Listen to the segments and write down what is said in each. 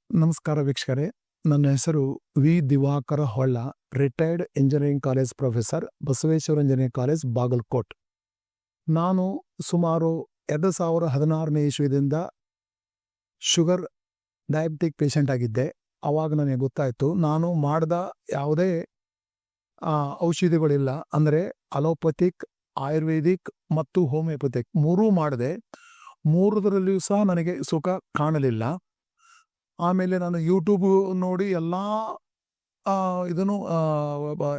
ನಮಸ್ಕಾರ ವೀಕ್ಷಕರೇ. ನನ್ನ ಹೆಸರು V Divakara Holla, retired engineering college professor, Basaveshwara engineering college, Bagalkot. ನಾನು ಸುಮಾರು 2016ನೇ ಇಸ್ವಿದಿಂದ ಶುಗರ್ ಡಯಾಬಿಟಿಕ್ ಪೇಷಂಟ್ ಆಗಿದ್ದೆ. ಆವಾಗ ನನಗೆ ಗೊತ್ತಾಯಿತು, ನಾನು ಮಾಡಿದ ಯಾವುದೇ ಔಷಧಿಗಳಿಲ್ಲ. ಅಂದರೆ ಅಲೋಪತಿಕ್, ಆಯುರ್ವೇದಿಕ್ ಮತ್ತು ಹೋಮಿಯೋಪತಿಕ್ ಮೂರೂ ಮಾಡಿದೆ. ಮೂರದರಲ್ಲಿಯೂ ಸಹ ನನಗೆ ಸುಖ ಕಾಣಲಿಲ್ಲ. ಆಮೇಲೆ ನಾನು ಯೂಟ್ಯೂಬ್ ನೋಡಿ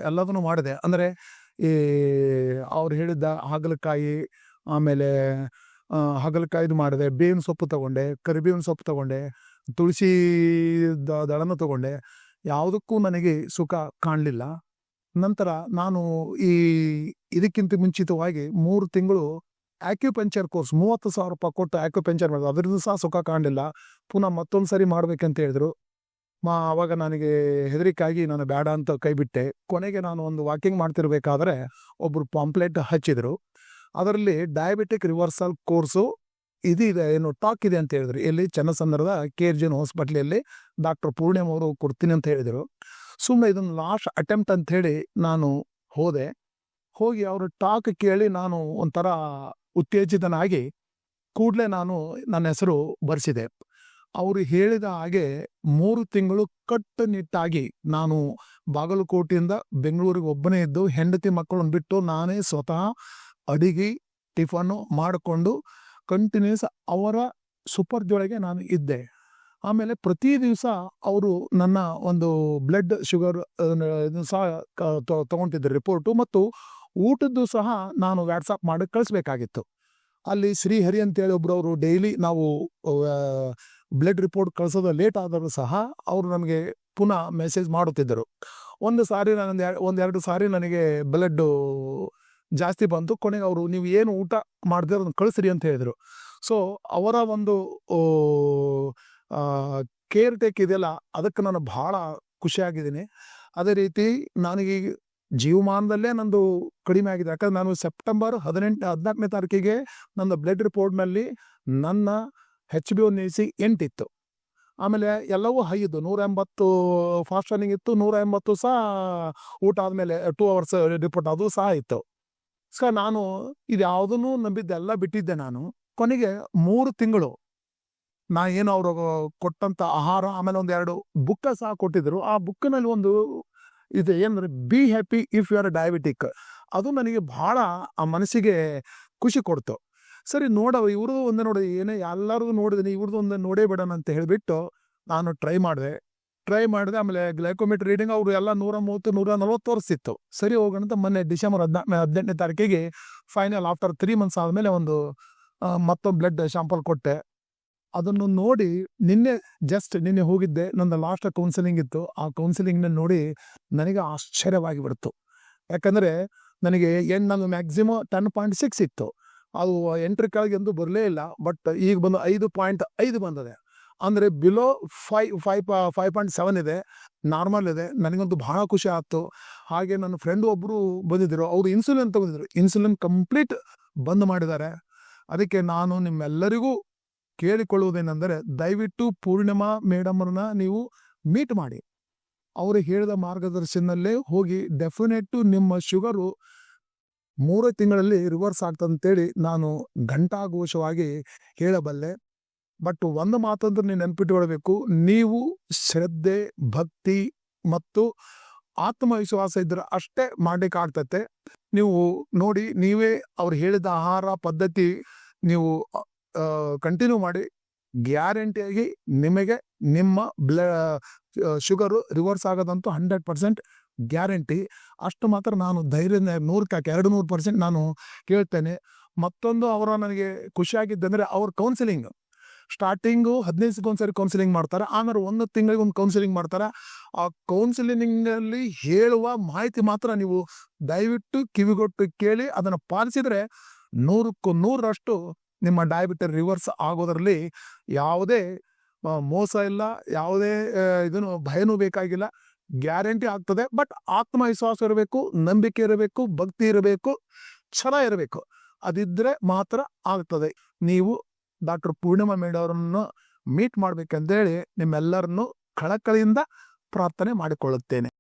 ಎಲ್ಲದನ್ನು ಮಾಡಿದೆ. ಅಂದರೆ ಈ ಅವ್ರು ಹೇಳಿದ್ದ ಹಾಗಲಕಾಯಿ, ಆಮೇಲೆ ಹಾಗಲಕಾಯಿದು ಮಾಡಿದೆ, ಬೇವಿನ ಸೊಪ್ಪು ತಗೊಂಡೆ, ಕರಿಬೇವಿನ ಸೊಪ್ಪು ತಗೊಂಡೆ, ತುಳಸಿ ದಳನ ತಗೊಂಡೆ. ಯಾವುದಕ್ಕೂ ನನಗೆ ಸುಖ ಕಾಣಲಿಲ್ಲ. ನಂತರ ನಾನು ಇದಕ್ಕಿಂತ ಮುಂಚಿತವಾಗಿ 3 ತಿಂಗಳು ಆಕ್ಯುಪಂಚರ್ ಕೋರ್ಸ್ 30,000 ರೂಪಾಯಿ ಕೊಟ್ಟು ಆಕ್ಯುಪಂಚರ್ ಮಾಡಿದೆ. ಅದರಿಂದ ಸಹ ಸುಖ ಕಾಣಲಿಲ್ಲ. ಪುನಃ ಮತ್ತೊಂದು ಸರಿ ಮಾಡ್ಬೇಕಂತ ಹೇಳಿದ್ರು. ಆವಾಗ ನನಗೆ ಹೆದರಿಕಾಗಿ ನಾನು ಬೇಡ ಅಂತ ಕೈಬಿಟ್ಟೆ. ಕೊನೆಗೆ ನಾನು ಒಂದು ವಾಕಿಂಗ್ ಮಾಡ್ತಿರ್ಬೇಕಾದ್ರೆ ಒಬ್ಬರು ಪಾಂಪ್ಲೆಟ್ ಹಚ್ಚಿದ್ರು. ಅದರಲ್ಲಿ ಡಯಾಬಿಟಿಕ್ ರಿವರ್ಸಲ್ ಕೋರ್ಸು ಇದಿದೆ, ಟಾಕ್ ಇದೆ ಅಂತ ಹೇಳಿದ್ರು. ಎಲ್ಲಿ ಚನ್ನಸಂದ್ರದ KRG ಹಾಸ್ಪಿಟ್ಲಲ್ಲಿ ಡಾಕ್ಟರ್ ಪೂರ್ಣಿಮ ಅವರು ಕೊಡ್ತೀನಿ ಅಂತ ಹೇಳಿದರು. ಸುಮ್ಮನೆ ಇದನ್ನು ಲಾಸ್ಟ್ ಅಟೆಂಪ್ಟ್ ಅಂತ ಹೇಳಿ ನಾನು ಹೋಗಿ ಅವರು ಟಾಕ್ ಕೇಳಿ ನಾನು ಒಂಥರ ಉತ್ತೇಜಿತನಾಗಿ ಕೂಡಲೇ ನಾನು ನನ್ನ ಹೆಸರು ಬರೆಸಿದೆ. ಅವರು ಹೇಳಿದ ಹಾಗೆ 3 ತಿಂಗಳು ಕಟ್ಟುನಿಟ್ಟಾಗಿ ನಾನು ಬಾಗಲಕೋಟೆಯಿಂದ ಬೆಂಗಳೂರಿಗೆ ಒಬ್ಬನೇ ಇದ್ದು, ಹೆಂಡತಿ ಮಕ್ಕಳನ್ನು ಬಿಟ್ಟು ನಾನೇ ಸ್ವತಃ ಅಡಿಗೆ ಟಿಫನ್ನು ಮಾಡಿಕೊಂಡು ಕಂಟಿನ್ಯೂಸ್ ಅವರ ಸೂಪರ್ಜೊಳಗೆ ನಾನು ಇದ್ದೆ. ಆಮೇಲೆ ಪ್ರತಿ ದಿವಸ ಅವರು ನನ್ನ ಒಂದು ಬ್ಲಡ್ ಶುಗರ್ ಸಹ ತಗೊತಿದ್ದರು ರಿಪೋರ್ಟು, ಮತ್ತು ಊಟದ್ದು ಸಹ ನಾನು ವಾಟ್ಸಪ್ ಮಾಡಿ ಕಳಿಸ್ಬೇಕಾಗಿತ್ತು. ಅಲ್ಲಿ ಶ್ರೀಹರಿ ಅಂತೇಳಿ ಒಬ್ರು, ಅವರು ಡೈಲಿ ನಾವು ಬ್ಲಡ್ ರಿಪೋರ್ಟ್ ಕಳಿಸೋದು ಲೇಟ್ ಆದರೂ ಸಹ ಅವರು ನಮಗೆ ಪುನಃ ಮೆಸೇಜ್ ಮಾಡುತ್ತಿದ್ದರು. ಒಂದೆರಡು ಸಾರಿ ನನಗೆ ಬ್ಲಡ್ಡು ಜಾಸ್ತಿ ಬಂತು. ಕೊನೆಗೆ ಅವರು, ನೀವು ಏನು ಊಟ ಮಾಡಿದ್ರೆ ಅದನ್ನು ಕಳಿಸ್ರಿ ಅಂತ ಹೇಳಿದರು. ಸೊ ಅವರ ಒಂದು ಕೇರ್ ಟೇಕ್ ಇದೆಯಲ್ಲ, ಅದಕ್ಕೆ ನಾನು ಭಾಳ ಖುಷಿಯಾಗಿದ್ದೀನಿ. ಅದೇ ರೀತಿ ನನಗೆ ಜೀವಮಾನದಲ್ಲೇ ನಂದು ಕಡಿಮೆ ಆಗಿದೆ. ಯಾಕಂದ್ರೆ ನಾನು ಸೆಪ್ಟೆಂಬರ್ 14ನೇ ತಾರೀಕಿಗೆ ನನ್ನ ಬ್ಲಡ್ ರಿಪೋರ್ಟ್ನಲ್ಲಿ ನನ್ನ HbA1c 8 ಇತ್ತು. ಆಮೇಲೆ ಎಲ್ಲವೂ ಹೈ ಇದ್ದು, 180 ಫಾಸ್ಟನಿಂಗ್ ಇತ್ತು, 180 ಸಹ ಊಟ ಆದಮೇಲೆ 2 hours ರಿಪೋರ್ಟ್ ಅದು ಸಹ ಇತ್ತು. ಸೊ ನಾನು ಇದು ಯಾವುದನ್ನು ನಂಬಿದ್ದೆಲ್ಲ ಬಿಟ್ಟಿದ್ದೆ. ನಾನು ಕೊನೆಗೆ 3 ತಿಂಗಳು ಏನು ಅವರು ಕೊಟ್ಟಂಥ ಆಹಾರ, ಆಮೇಲೆ 1-2 ಬುಕ್ಕ ಸಹ ಕೊಟ್ಟಿದ್ದರು. ಆ ಬುಕ್ಕಿನಲ್ಲಿ ಒಂದು ಇದೆ, ಏನಂದರೆ be happy if you are diabetic. ಅದು ನನಗೆ ಭಾಳ ಆ ಮನಸ್ಸಿಗೆ ಖುಷಿ ಕೊಡ್ತು. ಸರಿ ಇವ್ರದ್ದು ಒಂದೇ ನೋಡಿ, ಎಲ್ಲರಿಗೂ ನೋಡಿದ್ದೀನಿ, ಇವ್ರದ್ದು ಒಂದೇ ನೋಡೇ ಬಿಡೋಣ ಅಂತ ಹೇಳಿಬಿಟ್ಟು ನಾನು ಟ್ರೈ ಮಾಡಿದೆ. ಆಮೇಲೆ ಗ್ಲೈಕೋಮೀಟರ್ ರೀಡಿಂಗ್ ಅವರು ಎಲ್ಲ 130, 140 ತೋರಿಸ್ತಿತ್ತು. ಸರಿ ಹೋಗೋಣ ಅಂತ ಮೊನ್ನೆ ಡಿಸೆಂಬರ್ 18ನೇ ತಾರೀಕಿಗೆ ಫೈನಲ್ ಆಫ್ಟರ್ 3 months ಆದಮೇಲೆ ಮತ್ತೊಂದು ಬ್ಲಡ್ ಶಾಂಪಲ್ ಕೊಟ್ಟೆ. ಅದನ್ನು ನೋಡಿ ನಿನ್ನೆ ಹೋಗಿದ್ದೆ. ನನ್ನ ಲಾಸ್ಟ್ ಕೌನ್ಸಿಲಿಂಗ್ ಇತ್ತು. ಆ ಕೌನ್ಸಿಲಿಂಗ್ನಲ್ಲಿ ನೋಡಿ ನನಗೆ ಆಶ್ಚರ್ಯವಾಗಿ ಬಿಡ್ತು. ಯಾಕಂದರೆ ನನಗೆ ನಾನು ಮ್ಯಾಕ್ಸಿಮಮ್ 10.6 ಇತ್ತು. ಅದು 8 ಕೆಳಗೆ ಎಂದು ಬರಲೇ ಇಲ್ಲ. ಬಟ್ ಈಗ ಬಂದು 5.5 ಬಂದಿದೆ. ಅಂದರೆ ಬಿಲೋ 5.7 ಇದೆ, ನಾರ್ಮಲ್ ಇದೆ. ನನಗಂತೂ ಭಾಳ ಖುಷಿ ಆಯಿತು. ಹಾಗೆ ನನ್ನ ಫ್ರೆಂಡ್ ಒಬ್ಬರು ಬಂದಿದ್ದರು, ಅವರು ಇನ್ಸುಲಿನ್ ತಗೊಂಡಿದ್ರು. ಇನ್ಸುಲಿನ್ ಕಂಪ್ಲೀಟ್ ಬಂದ್ ಮಾಡಿದ್ದಾರೆ. ಅದಕ್ಕೆ ನಾನು ನಿಮ್ಮೆಲ್ಲರಿಗೂ ಕೇಳಿಕೊಳ್ಳುವುದೇನೆಂದರೆ, ದಯವಿಟ್ಟು ಪೂರ್ಣಿಮಾ ಮೇಡಮ್ರನ್ನ ನೀವು ಮೀಟ್ ಮಾಡಿ. ಅವರು ಹೇಳಿದ ಮಾರ್ಗದರ್ಶನದಲ್ಲೇ ಹೋಗಿ ಡೆಫಿನೆಟ್ಟು ನಿಮ್ಮ ಶುಗರು 3 ತಿಂಗಳಲ್ಲಿ ರಿವರ್ಸ್ ಆಗ್ತದಂತೇಳಿ ನಾನು ಘಂಟಾಘೋಷವಾಗಿ ಹೇಳಬಲ್ಲೆ. ಬಟ್ ಒಂದು ಮಾತಂದ್ರೆ ನೀವು ನೆನಪಿಟ್ಟುಕೊಳ್ಬೇಕು, ನೀವು ಶ್ರದ್ಧೆ, ಭಕ್ತಿ ಮತ್ತು ಆತ್ಮವಿಶ್ವಾಸ ಇದ್ದರೆ ಅಷ್ಟೇ ಮಾಡಲಿಕ್ಕಾಗ್ತತೆ. ನೀವು ನೋಡಿ, ನೀವೇ ಅವ್ರು ಹೇಳಿದ ಆಹಾರ ಪದ್ಧತಿ ನೀವು ಕಂಟಿನ್ಯೂ ಮಾಡಿ, ಗ್ಯಾರಂಟಿಯಾಗಿ ನಿಮಗೆ ನಿಮ್ಮ ಶುಗರು ರಿವರ್ಸ್ ಆಗೋದಂತೂ 100% ಗ್ಯಾರಂಟಿ. ಅಷ್ಟು ಮಾತ್ರ ನಾನು ಧೈರ್ಯದಿಂದ 200% ನಾನು ಕೇಳ್ತೇನೆ. ಮತ್ತೊಂದು ನನಗೆ ಖುಷಿಯಾಗಿದ್ದಂದರೆ, ಅವ್ರ ಕೌನ್ಸಿಲಿಂಗ್ ಸ್ಟಾರ್ಟಿಂಗು 15 ದಿವಸಕ್ಕೊಂದ್ಸರಿ ಕೌನ್ಸಿಲಿಂಗ್ ಮಾಡ್ತಾರೆ. ಆಮೇಲೆ 1 ತಿಂಗಳಿಗೆ ಒಂದು ಕೌನ್ಸಿಲಿಂಗ್ ಮಾಡ್ತಾರೆ. ಆ ಕೌನ್ಸಿಲಿಂಗಲ್ಲಿ ಹೇಳುವ ಮಾಹಿತಿ ಮಾತ್ರ ನೀವು ದಯವಿಟ್ಟು ಕಿವಿಗೊಟ್ಟು ಕೇಳಿ ಅದನ್ನು ಪಾಲಿಸಿದರೆ 100ಕ್ಕೆ 100ರಷ್ಟು ನಿಮ್ಮ ಡಯಾಬಿಟಿಸ್ ರಿವರ್ಸ್ ಆಗೋದರಲ್ಲಿ ಯಾವುದೇ ಮೋಸ ಇಲ್ಲ, ಯಾವುದೇ ಇದನ್ನು ಭಯನೂ ಬೇಕಾಗಿಲ್ಲ. ಗ್ಯಾರಂಟಿ ಆಗ್ತದೆ. ಬಟ್ ಆತ್ಮವಿಶ್ವಾಸ ಇರಬೇಕು, ನಂಬಿಕೆ ಇರಬೇಕು, ಭಕ್ತಿ ಇರಬೇಕು, ಛಲ ಇರಬೇಕು. ಅದಿದ್ದರೆ ಮಾತ್ರ ಆಗ್ತದೆ. ನೀವು ಡಾಕ್ಟರ್ ಪೂರ್ಣಿಮಾ ಮೇಡಮ್ ಅವರನ್ನು ಮೀಟ್ ಮಾಡ್ಬೇಕಂತೇಳಿ ನಿಮ್ಮೆಲ್ಲರನ್ನು ಕಳಕಳಿಯಿಂದ ಪ್ರಾರ್ಥನೆ ಮಾಡಿಕೊಳ್ಳುತ್ತೇನೆ.